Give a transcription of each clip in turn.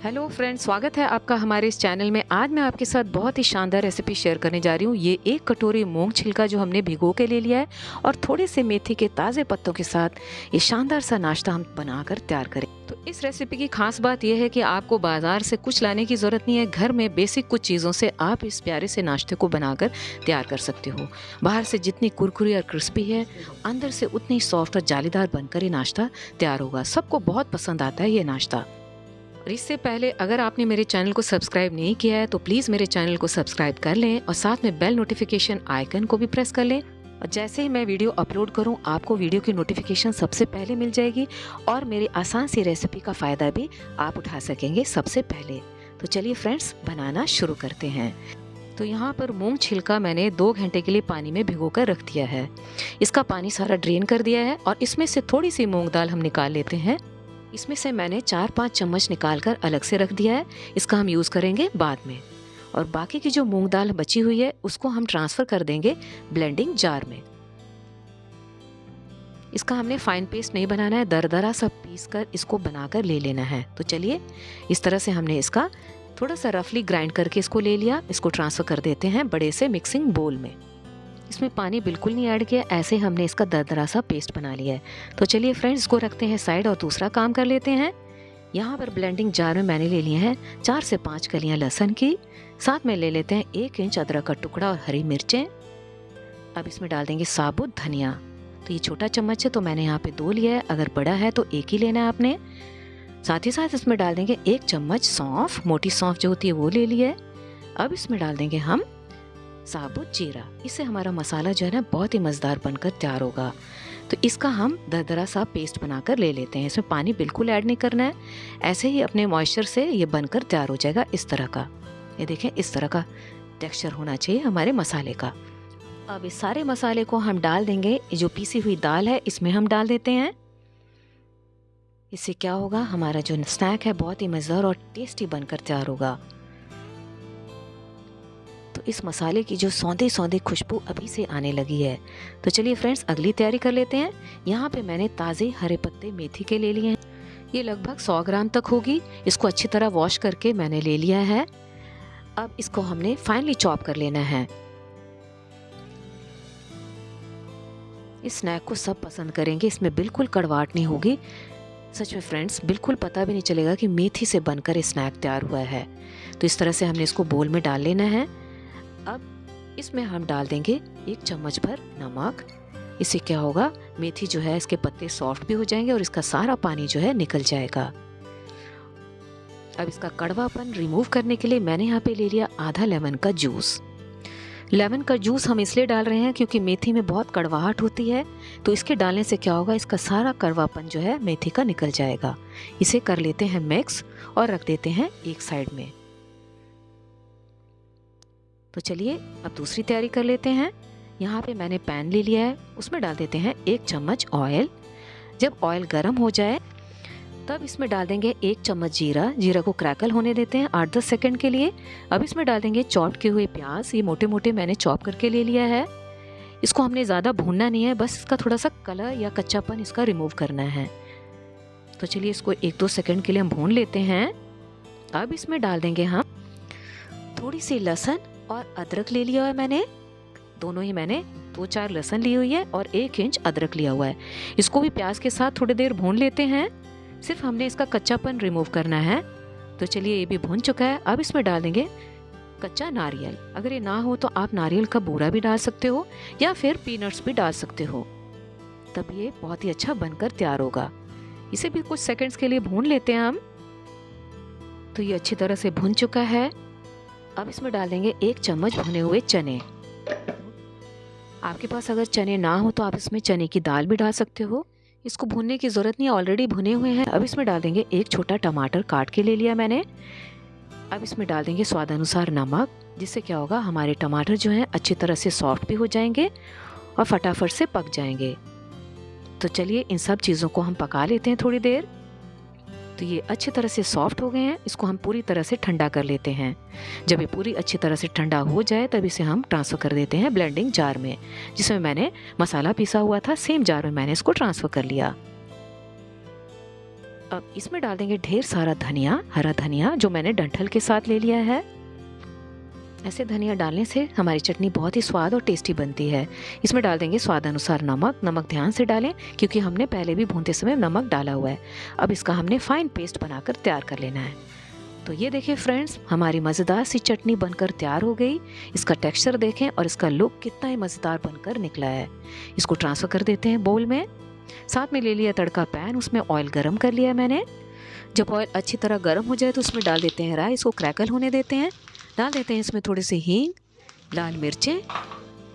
Hello friends, स्वागत है आपका हमारे इस चैनल में। आज मैं आपके साथ बहुत ही शानदार रेसिपी शेयर करने जा रही हूँ। ये एक कटोरी मूंग छिलका जो हमने भिगो के ले लिया है और थोड़े से मेथी के ताज़े पत्तों के साथ ये शानदार सा नाश्ता हम बनाकर तैयार करें। तो इस रेसिपी की खास बात यह है कि आपको बाजार से कुछ लाने की ज़रूरत नहीं है। घर में बेसिक कुछ चीज़ों से आप इस प्यारे से नाश्ते को बनाकर तैयार कर सकते हो। बाहर से जितनी कुरकुरी और क्रिस्पी है, अंदर से उतनी सॉफ्ट और जालीदार बनकर ये नाश्ता तैयार होगा। सबको बहुत पसंद आता है ये नाश्ता। और इससे पहले अगर आपने मेरे चैनल को सब्सक्राइब नहीं किया है तो प्लीज़ मेरे चैनल को सब्सक्राइब कर लें और साथ में बेल नोटिफिकेशन आइकन को भी प्रेस कर लें। और जैसे ही मैं वीडियो अपलोड करूं, आपको वीडियो की नोटिफिकेशन सबसे पहले मिल जाएगी और मेरी आसान सी रेसिपी का फ़ायदा भी आप उठा सकेंगे सबसे पहले। तो चलिए फ्रेंड्स, बनाना शुरू करते हैं। तो यहाँ पर मूंग छिलका मैंने 2 घंटे के लिए पानी में भिगो कर रख दिया है। इसका पानी सारा ड्रेन कर दिया है और इसमें से थोड़ी सी मूंग दाल हम निकाल लेते हैं। इसमें से मैंने 4-5 चम्मच निकालकर अलग से रख दिया है। इसका हम यूज़ करेंगे बाद में। और बाकी की जो मूंग दाल बची हुई है उसको हम ट्रांसफ़र कर देंगे ब्लेंडिंग जार में। इसका हमने फाइन पेस्ट नहीं बनाना है, दरदरा सा पीस कर इसको बनाकर ले लेना है। तो चलिए, इस तरह से हमने इसका थोड़ा सा रफली ग्राइंड करके इसको ले लिया। इसको ट्रांसफ़र कर देते हैं बड़े से मिक्सिंग बोल में। इसमें पानी बिल्कुल नहीं ऐड किया, ऐसे हमने इसका दरदरा सा पेस्ट बना लिया है। तो चलिए फ्रेंड्स, इसको रखते हैं साइड और दूसरा काम कर लेते हैं। यहाँ पर ब्लेंडिंग जार में मैंने ले लिए हैं 4 से 5 कलियाँ लहसुन की। साथ में ले लेते हैं 1 इंच अदरक का टुकड़ा और हरी मिर्चें। अब इसमें डाल देंगे साबुत धनिया। तो ये छोटा चम्मच है तो मैंने यहाँ पे 2 लिया है, अगर बड़ा है तो 1 ही लेना है आपने। साथ ही साथ इसमें डाल देंगे 1 चम्मच सौंफ, मोटी सौंफ जो होती है वो ले लिया है। अब इसमें डाल देंगे हम साबुत जीरा। इससे हमारा मसाला जो है ना बहुत ही मज़ेदार बनकर तैयार होगा। तो इसका हम दरदरा सा पेस्ट बनाकर ले लेते हैं। इसमें पानी बिल्कुल ऐड नहीं करना है, ऐसे ही अपने मॉइस्चर से ये बनकर तैयार हो जाएगा इस तरह का। ये देखें, इस तरह का टेक्सचर होना चाहिए हमारे मसाले का। अब इस सारे मसाले को हम डाल देंगे, जो पीसी हुई दाल है इसमें हम डाल देते हैं। इससे क्या होगा, हमारा जो स्नैक है बहुत ही मज़ेदार और टेस्टी बनकर तैयार होगा। तो इस मसाले की जो सौंधी सौंधी खुशबू अभी से आने लगी है। तो चलिए फ्रेंड्स, अगली तैयारी कर लेते हैं। यहाँ पे मैंने ताज़े हरे पत्ते मेथी के ले लिए हैं। ये लगभग 100 ग्राम तक होगी। इसको अच्छी तरह वॉश करके मैंने ले लिया है। अब इसको हमने फाइनली चॉप कर लेना है। इस स्नैक को सब पसंद करेंगे, इसमें बिल्कुल कड़वाहट नहीं होगी। सच में फ्रेंड्स, बिल्कुल पता भी नहीं चलेगा कि मेथी से बनकर ये स्नैक तैयार हुआ है। तो इस तरह से हमने इसको बोल में डाल लेना है। अब इसमें हम डाल देंगे 1 चम्मच भर नमक। इससे क्या होगा, मेथी जो है इसके पत्ते सॉफ्ट भी हो जाएंगे और इसका सारा पानी जो है निकल जाएगा। अब इसका कड़वापन रिमूव करने के लिए मैंने यहाँ पे ले लिया आधा लेमन का जूस। लेमन का जूस हम इसलिए डाल रहे हैं क्योंकि मेथी में बहुत कड़वाहट होती है। तो इसके डालने से क्या होगा, इसका सारा कड़वापन जो है मेथी का निकल जाएगा। इसे कर लेते हैं मिक्स और रख देते हैं एक साइड में। तो चलिए, अब दूसरी तैयारी कर लेते हैं। यहाँ पे मैंने पैन ले लिया है, उसमें डाल देते हैं 1 चम्मच ऑयल। जब ऑयल गर्म हो जाए तब इसमें डाल देंगे 1 चम्मच जीरा। जीरा को क्रैकल होने देते हैं 8-10 सेकंड के लिए। अब इसमें डाल देंगे चॉप किए हुए प्याज। ये मोटे मोटे मैंने चॉप करके ले लिया है। इसको हमने ज़्यादा भूनना नहीं है, बस इसका थोड़ा सा कलर या कच्चापन इसका रिमूव करना है। तो चलिए, इसको 1-2 सेकंड के लिए हम भून लेते हैं। अब इसमें डाल देंगे हम थोड़ी सी लहसुन और अदरक ले लिया है मैंने। दोनों ही मैंने 2-4 लहसुन ली हुई है और 1 इंच अदरक लिया हुआ है। इसको भी प्याज के साथ थोड़ी देर भून लेते हैं। सिर्फ हमने इसका कच्चापन रिमूव करना है। तो चलिए, ये भी भून चुका है। अब इसमें डाल देंगे कच्चा नारियल। अगर ये ना हो तो आप नारियल का बूरा भी डाल सकते हो या फिर पीनट्स भी डाल सकते हो, तब ये बहुत ही अच्छा बनकर तैयार होगा। इसे भी कुछ सेकंड्स के लिए भून लेते हैं हम। तो ये अच्छी तरह से भुन चुका है। अब इसमें डाल देंगे 1 चम्मच भुने हुए चने। आपके पास अगर चने ना हो तो आप इसमें चने की दाल भी डाल सकते हो। इसको भूनने की ज़रूरत नहीं है, ऑलरेडी भुने हुए हैं। अब इसमें डाल देंगे 1 छोटा टमाटर काट के ले लिया मैंने। अब इसमें डाल देंगे स्वाद अनुसार नमक, जिससे क्या होगा, हमारे टमाटर जो हैं अच्छी तरह से सॉफ्ट भी हो जाएंगे और फटाफट से पक जाएंगे। तो चलिए, इन सब चीज़ों को हम पका लेते हैं थोड़ी देर। तो ये अच्छी तरह से सॉफ्ट हो गए हैं। इसको हम पूरी तरह से ठंडा कर लेते हैं। जब ये पूरी अच्छी तरह से ठंडा हो जाए तब इसे हम ट्रांसफ़र कर देते हैं ब्लेंडिंग जार में, जिसमें मैंने मसाला पीसा हुआ था। सेम जार में मैंने इसको ट्रांसफ़र कर लिया। अब इसमें डाल देंगे ढेर सारा धनिया, हरा धनिया जो मैंने डंठल के साथ ले लिया है। ऐसे धनिया डालने से हमारी चटनी बहुत ही स्वाद और टेस्टी बनती है। इसमें डाल देंगे स्वाद अनुसार नमक। नमक ध्यान से डालें क्योंकि हमने पहले भी भूनते समय नमक डाला हुआ है। अब इसका हमने फाइन पेस्ट बनाकर तैयार कर लेना है। तो ये देखिए फ्रेंड्स, हमारी मज़ेदार सी चटनी बनकर तैयार हो गई। इसका टेक्सचर देखें और इसका लुक कितना ही मज़ेदार बनकर निकला है। इसको ट्रांसफ़र कर देते हैं बोल में। साथ में ले लिया तड़का पैन, उसमें ऑयल गरम कर लिया मैंने। जब ऑयल अच्छी तरह गर्म हो जाए तो उसमें डाल देते हैं राई। इसको क्रैकल होने देते हैं। डाल देते हैं इसमें थोड़ी सी हींग, लाल मिर्चें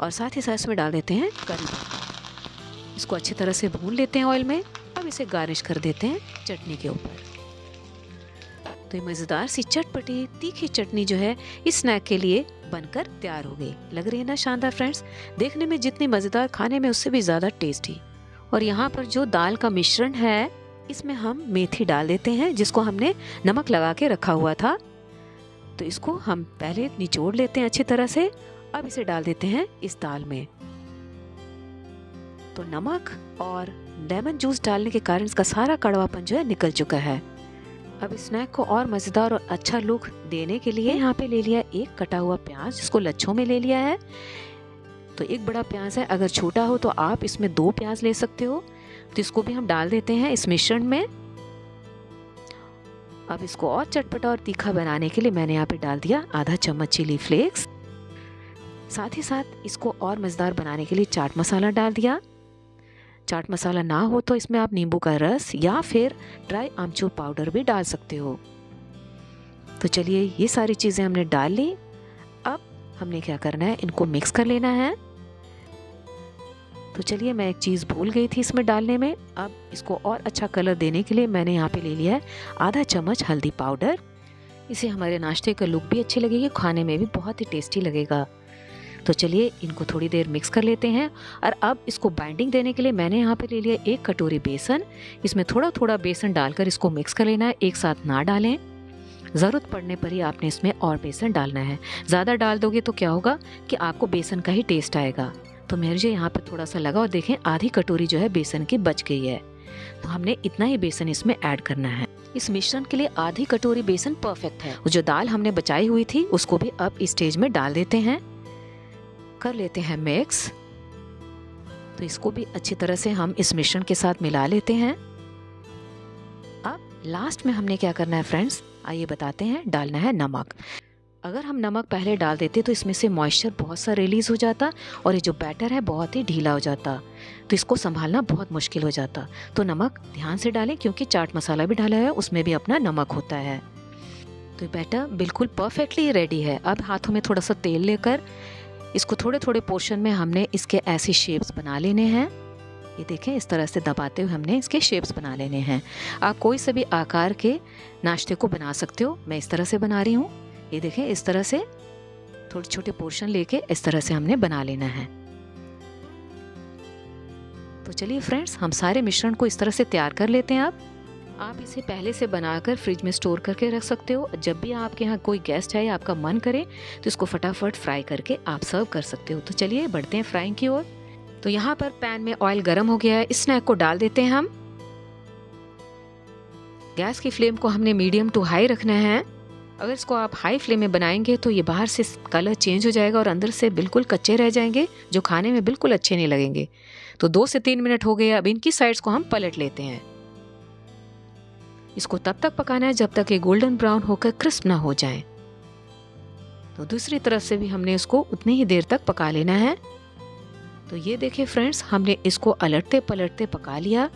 और साथ ही साथ इसमें डाल देते हैं करी। इसको अच्छी तरह से भून लेते हैं ऑयल में। अब इसे गार्निश कर देते हैं चटनी के ऊपर। तो ये मज़ेदार सी चटपटी तीखी चटनी जो है इस स्नैक के लिए बनकर तैयार हो गई। लग रही है ना शानदार फ्रेंड्स? देखने में जितनी मज़ेदार, खाने में उससे भी ज़्यादा टेस्टी। और यहाँ पर जो दाल का मिश्रण है इसमें हम मेथी डाल देते हैं जिसको हमने नमक लगा के रखा हुआ था। तो इसको हम पहले निचोड़ लेते हैं अच्छी तरह से। अब इसे डाल देते हैं इस दाल में। तो नमक और लेमन जूस डालने के कारण इसका सारा कड़वापन जो है निकल चुका है। अब इस स्नैक को और मज़ेदार और अच्छा लुक देने के लिए यहाँ पे ले लिया एक कटा हुआ प्याज, जिसको लच्छों में ले लिया है। तो एक बड़ा प्याज है, अगर छोटा हो तो आप इसमें 2 प्याज ले सकते हो। तो इसको भी हम डाल देते हैं इस मिश्रण में। अब इसको और चटपटा और तीखा बनाने के लिए मैंने यहाँ पे डाल दिया आधा चम्मच चिली फ्लेक्स। साथ ही साथ इसको और मज़ेदार बनाने के लिए चाट मसाला डाल दिया। चाट मसाला ना हो तो इसमें आप नींबू का रस या फिर ड्राई आमचूर पाउडर भी डाल सकते हो। तो चलिए, ये सारी चीज़ें हमने डाल ली। अब हमने क्या करना है, इनको मिक्स कर लेना है। तो चलिए, मैं एक चीज़ भूल गई थी इसमें डालने में। अब इसको और अच्छा कलर देने के लिए मैंने यहाँ पे ले लिया है आधा चम्मच हल्दी पाउडर। इसे हमारे नाश्ते का लुक भी अच्छी लगेगी, खाने में भी बहुत ही टेस्टी लगेगा। तो चलिए, इनको थोड़ी देर मिक्स कर लेते हैं। और अब इसको बाइंडिंग देने के लिए मैंने यहाँ पे ले लिया 1 कटोरी बेसन। इसमें थोड़ा थोड़ा बेसन डालकर इसको मिक्स कर लेना है, एक साथ ना डालें। ज़रूरत पड़ने पर ही आपने इसमें और बेसन डालना है। ज़्यादा डाल दोगे तो क्या होगा कि आपको बेसन का ही टेस्ट आएगा। तो मुझे यहाँ पे थोड़ा सा लगा और देखें आधी कटोरी जो है बेसन की बच गई है। तो हमने इतना ही बेसन इसमें ऐड करना है। इस मिश्रण के लिए आधी कटोरी बेसन परफेक्ट है। जो दाल हमने बचाई हुई थी उसको भी अब इस स्टेज में डाल देते हैं, कर लेते हैं मिक्स। तो इसको भी अच्छी तरह से हम इस मिश्रण के साथ मिला लेते हैं। अब लास्ट में हमने क्या करना है फ्रेंड्स, आइए बताते हैं। डालना है नमक। अगर हम नमक पहले डाल देते तो इसमें से मॉइस्चर बहुत सा रिलीज हो जाता और ये जो बैटर है बहुत ही ढीला हो जाता, तो इसको संभालना बहुत मुश्किल हो जाता। तो नमक ध्यान से डालें क्योंकि चाट मसाला भी डाला है, उसमें भी अपना नमक होता है। तो बैटर बिल्कुल परफेक्टली रेडी है। अब हाथों में थोड़ा सा तेल लेकर इसको थोड़े थोड़े पोर्शन में हमने इसके ऐसी शेप्स बना लेने हैं। ये देखें, इस तरह से दबाते हुए हमने इसके शेप्स बना लेने हैं। आप कोई से भी आकार के नाश्ते को बना सकते हो। मैं इस तरह से बना रही हूँ। ये देखें, इस तरह से थोड़े छोटे पोर्शन लेके इस तरह से हमने बना लेना है। तो चलिए फ्रेंड्स, हम सारे मिश्रण को इस तरह से तैयार कर लेते हैं। अब आप इसे पहले से बनाकर फ्रिज में स्टोर करके रख सकते हो। जब भी आपके यहाँ कोई गेस्ट है या आपका मन करे तो इसको फटाफट फ्राई करके आप सर्व कर सकते हो। तो चलिए बढ़ते हैं फ्राइंग की ओर। तो यहाँ पर पैन में ऑयल गर्म हो गया है। इस स्नैक को डाल देते हैं हम। गैस की फ्लेम को हमने मीडियम टू हाई रखना है। अगर इसको आप हाई फ्लेम में बनाएंगे तो ये बाहर से कलर चेंज हो जाएगा और अंदर से बिल्कुल कच्चे रह जाएंगे, जो खाने में बिल्कुल अच्छे नहीं लगेंगे। तो 2 से 3 मिनट हो गए। अब इनकी साइड्स को हम पलट लेते हैं। इसको तब तक पकाना है जब तक ये गोल्डन ब्राउन होकर क्रिस्प ना हो जाए। तो दूसरी तरफ से भी हमने इसको उतनी ही देर तक पका लेना है। तो ये देखिए फ्रेंड्स, हमने इसको अलटते पलटते पका लिया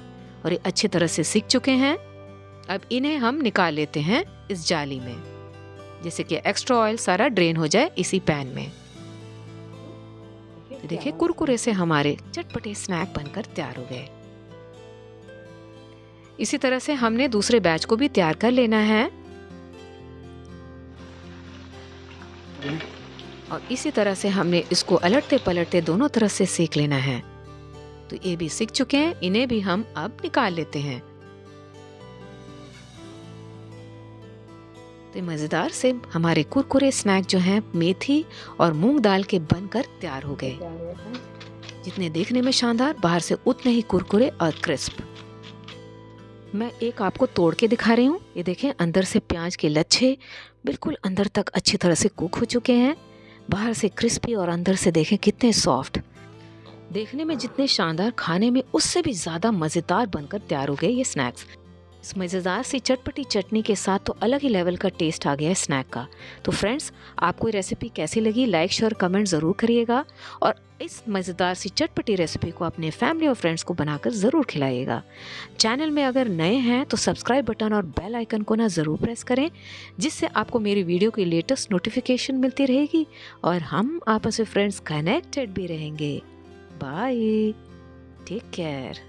और ये अच्छी तरह से सीख चुके हैं। अब इन्हें हम निकाल लेते हैं इस जाली में, जैसे कि एक्स्ट्रा ऑयल सारा ड्रेन हो जाए इसी पैन में। तो देखिए, कुरकुरे से हमारे चटपटे स्नैक बनकर तैयार हो गए। इसी तरह से हमने दूसरे बैच को भी तैयार कर लेना है और इसी तरह से हमने इसको अलटते पलटते दोनों तरफ से सेक लेना है। तो ये भी सीख चुके हैं, इन्हें भी हम अब निकाल लेते हैं। तो मज़ेदार से हमारे कुरकुरे स्नैक जो हैं मेथी और मूंग दाल के बनकर तैयार हो गए। जितने देखने में शानदार, बाहर से उतने ही कुरकुरे और क्रिस्प। मैं एक आपको तोड़ के दिखा रही हूँ। ये देखें, अंदर से प्याज के लच्छे बिल्कुल अंदर तक अच्छी तरह से कुक हो चुके हैं। बाहर से क्रिस्पी और अंदर से देखें कितने सॉफ्ट। देखने में जितने शानदार, खाने में उससे भी ज़्यादा मज़ेदार बनकर तैयार हो गए ये स्नैक्स। इस मज़ेदार सी चटपटी चटनी के साथ तो अलग ही लेवल का टेस्ट आ गया है स्नैक का। तो फ्रेंड्स, आपको ये रेसिपी कैसी लगी? लाइक शेयर कमेंट ज़रूर करिएगा और इस मज़ेदार सी चटपटी रेसिपी को अपने फैमिली और फ्रेंड्स को बनाकर ज़रूर खिलाइएगा। चैनल में अगर नए हैं तो सब्सक्राइब बटन और बेल आइकन को ना ज़रूर प्रेस करें, जिससे आपको मेरी वीडियो की लेटेस्ट नोटिफिकेशन मिलती रहेगी और हम आपस में फ्रेंड्स कनेक्टेड भी रहेंगे। Bye, take care.